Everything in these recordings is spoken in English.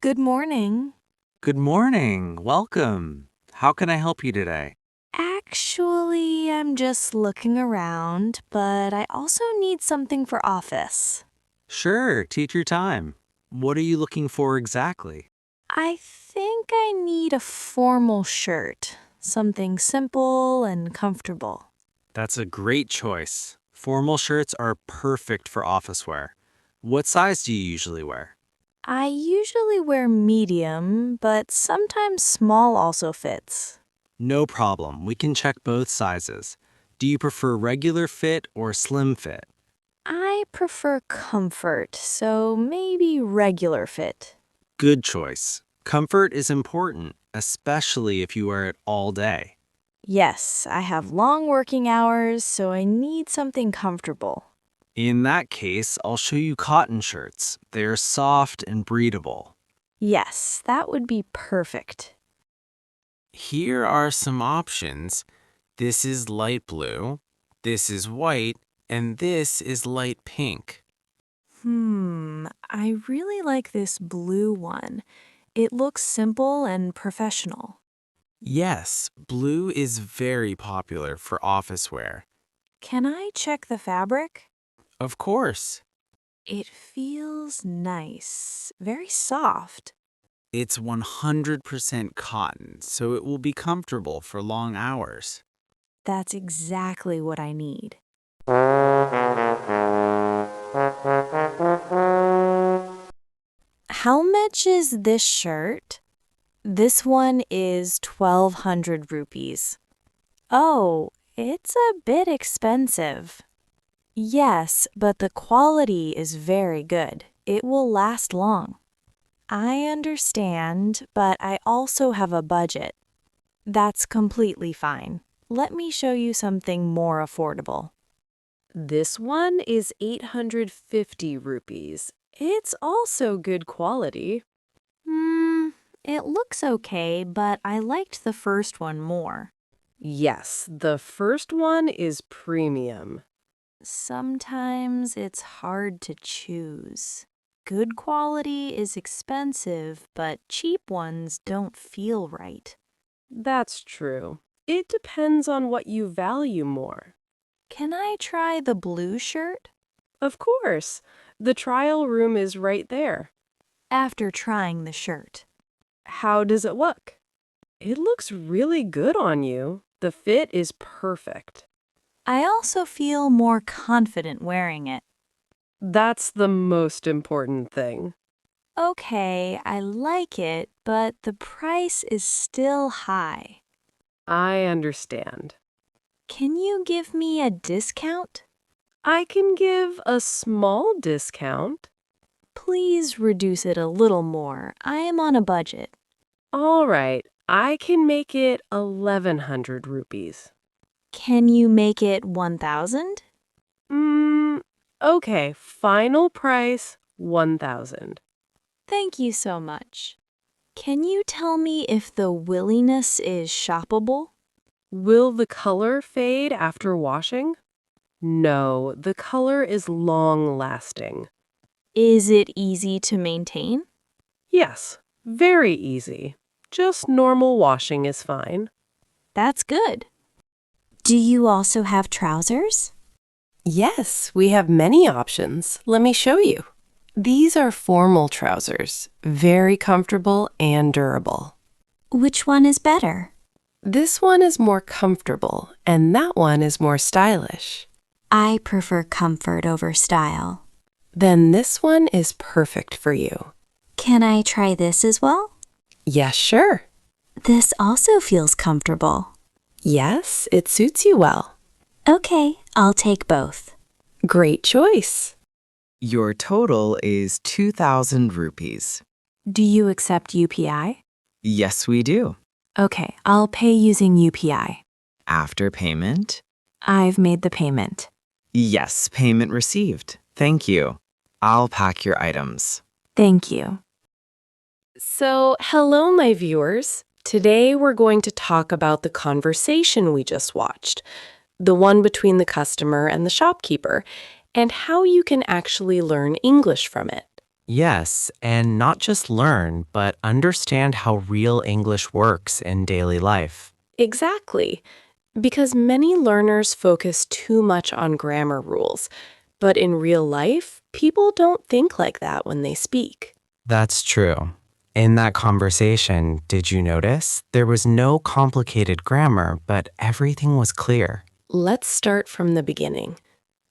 Good morning. Good morning. Welcome. How can I help you today? Actually, I'm just looking around, but I also need something for office. Sure, take your time. What are you looking for exactly? I think I need a formal shirt, something simple and comfortable. That's a great choice. Formal shirts are perfect for office wear. What size do you usually wear? I usually wear medium, but sometimes small also fits. No problem. We can check both sizes. Do you prefer regular fit or slim fit? I prefer comfort, so maybe regular fit. Good choice. Comfort is important, especially if you wear it all day. Yes, I have long working hours, so I need something comfortable. In that case, I'll show you cotton shirts. They're soft and breathable. Yes, that would be perfect. Here are some options. This is light blue, this is white, and this is light pink. I really like this blue one. It looks simple and professional. Yes, blue is very popular for office wear. Can I check the fabric? Of course, It feels nice, very soft. it's 100% cotton, so it will be comfortable for long hours. That's exactly what I need. How much is this shirt? This one is 1,200 rupees. Oh, it's a bit expensive. Yes, but the quality is very good. It will last long. I understand, but I also have a budget. That's completely fine. Let me show you something more affordable. This one is 850 rupees. It's also good quality. It looks okay, but I liked the first one more. Yes, the first one is premium. Sometimes it's hard to choose. Good quality is expensive, but cheap ones don't feel right. That's true. It depends on what you value more. Can I try the blue shirt? Of course, the trial room is right there. After trying the shirt. How does it look? It looks really good on you. The fit is perfect. I also feel more confident wearing it. That's the most important thing. Okay, I like it, but the price is still high. I understand. Can you give me a discount? I can give a small discount. Please reduce it a little more. I am on a budget. All right, I can make it 1,100 rupees. Can you make it 1,000? Okay, final price 1,000. Thank you so much. Can you tell me if the williness is shoppable? Will the color fade after washing? No, the color is long-lasting. Is it easy to maintain? Yes, very easy. Just normal washing is fine. That's good. Do you also have trousers? Yes, we have many options. Let me show you. These are formal trousers, very comfortable and durable. Which one is better? This one is more comfortable, and that one is more stylish. I prefer comfort over style. Then this one is perfect for you. Can I try this as well? Yes, sure. This also feels comfortable. Yes, it suits you well. Okay, I'll take both. Great choice. Your total is 2,000 rupees. Do you accept UPI? Yes, we do. Okay, I'll pay using UPI. After payment? I've made the payment. Yes, payment received. Thank you. I'll pack your items. Thank you. So, hello, my viewers. Today we're going to talk about the conversation we just watched, the one between the customer and the shopkeeper, and how you can actually learn English from it. Yes, and not just learn, but understand how real English works in daily life. Exactly. Because many learners focus too much on grammar rules, but in real life, people don't think like that when they speak. That's true. In that conversation, did you notice? There was no complicated grammar, but everything was clear. Let's start from the beginning.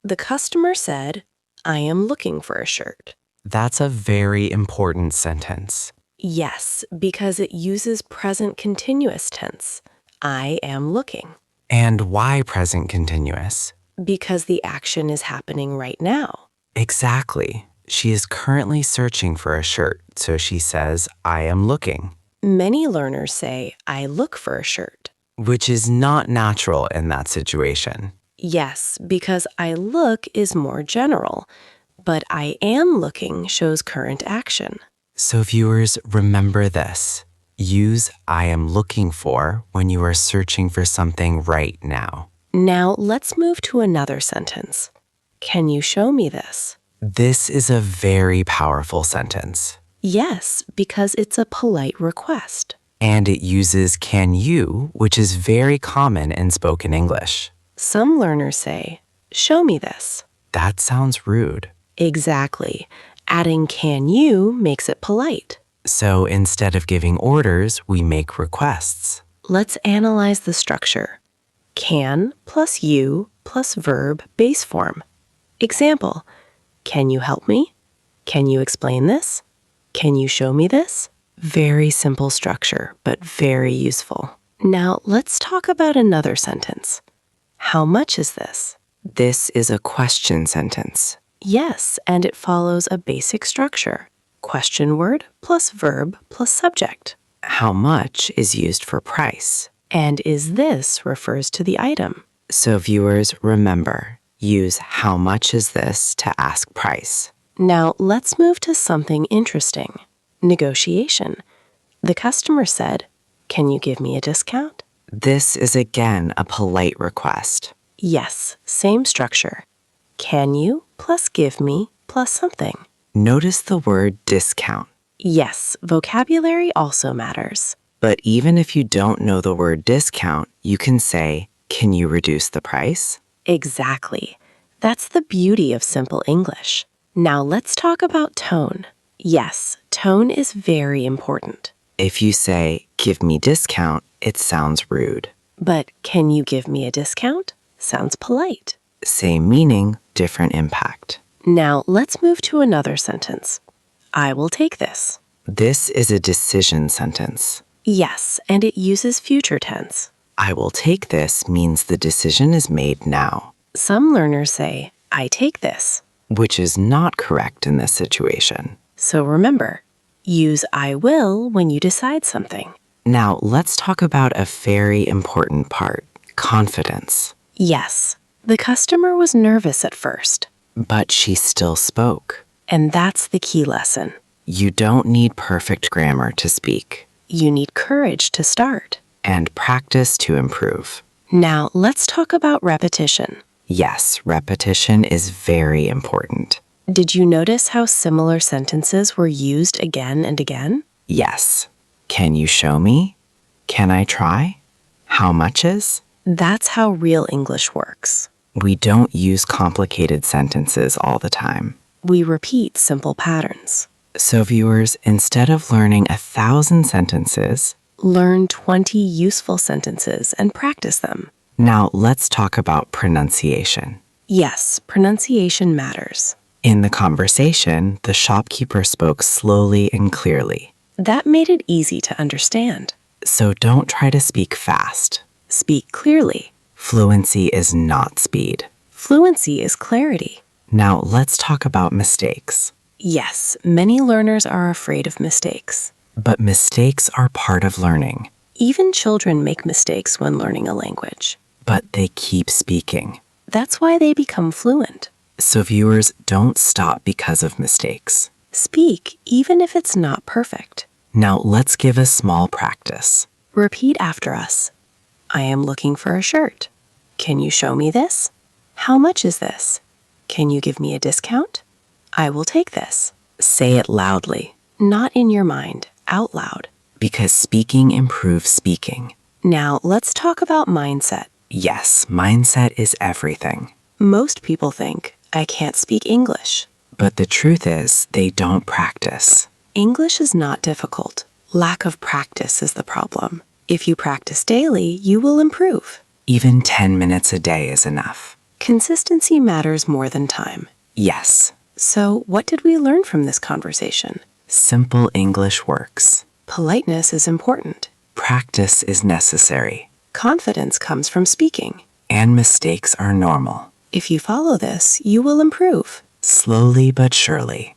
The customer said, "I am looking for a shirt." That's a very important sentence. Yes, because it uses present continuous tense. I am looking. And why present continuous? Because the action is happening right now. Exactly. She is currently searching for a shirt, so she says, I am looking, Many learners say, "I look for a shirt." which is not natural in that situation. Yes, because I look is more general, but I am looking shows current action. So viewers, remember this. Use I am looking for when you are searching for something right now. Now let's move to another sentence. Can you show me this? This is a very powerful sentence. Yes, because it's a polite request. And it uses can you, which is very common in spoken English. Some learners say, "Show me this." That sounds rude. Exactly. Adding can you makes it polite. So instead of giving orders, we make requests. Let's analyze the structure. Can plus you plus verb base form. Example, can you help me? Can you explain this? Can you show me this? Very simple structure, but very useful. Now let's talk about another sentence. How much is this? This is a question sentence. Yes, and it follows a basic structure. Question word plus verb plus subject. How much is used for price. And is this refers to the item. So viewers, remember, use how much is this to ask price. Now let's move to something interesting. Negotiation. The customer said, "Can you give me a discount?" This is again a polite request. Yes, same structure. Can you plus give me plus something. Notice the word discount. Yes, vocabulary also matters. But even if you don't know the word discount, you can say, can you reduce the price? Exactly. That's the beauty of simple English. Now let's talk about tone. Yes, tone is very important. If you say, give me discount, it sounds rude. But can you give me a discount? Sounds polite. Same meaning, different impact. Now let's move to another sentence. I will take this. This is a decision sentence. Yes, and it uses future tense. I will take this means the decision is made now, Some learners say, I take this. which is not correct in this situation. So remember, use I will when you decide something. Now let's talk about a very important part, confidence. Yes, the customer was nervous at first. But she still spoke. And that's the key lesson. You don't need perfect grammar to speak, You need courage to start. and practice to improve. Now let's talk about repetition. Yes, repetition is very important. Did you notice how similar sentences were used again and again? Yes. Can you show me? Can I try? How much is? That's how real English works. We don't use complicated sentences all the time. We repeat simple patterns. So viewers, instead of learning 1,000 sentences, Learn 20 useful sentences and practice them. now let's talk about pronunciation. Yes, pronunciation matters. In the conversation, the shopkeeper spoke slowly and clearly. That made it easy to understand. So don't try to speak fast. Speak clearly. Fluency is not speed. Fluency is clarity. Now let's talk about mistakes. Yes, many learners are afraid of mistakes. But mistakes are part of learning. Even children make mistakes when learning a language. But they keep speaking. That's why they become fluent. So viewers, don't stop because of mistakes. Speak, even if it's not perfect. Now let's give a small practice. Repeat after us. I am looking for a shirt. Can you show me this? How much is this? Can you give me a discount? I will take this. Say it loudly, not in your mind, out loud. Because speaking improves speaking. Now, let's talk about mindset. Yes, mindset is everything. Most people think, I can't speak English. But the truth is, they don't practice. English is not difficult. Lack of practice is the problem. If you practice daily, you will improve. Even 10 minutes a day is enough. Consistency matters more than time. Yes, So, what did we learn from this conversation? simple English works. Politeness is important. Practice is necessary. Confidence comes from speaking. And mistakes are normal. If you follow this, you will improve. Slowly but surely.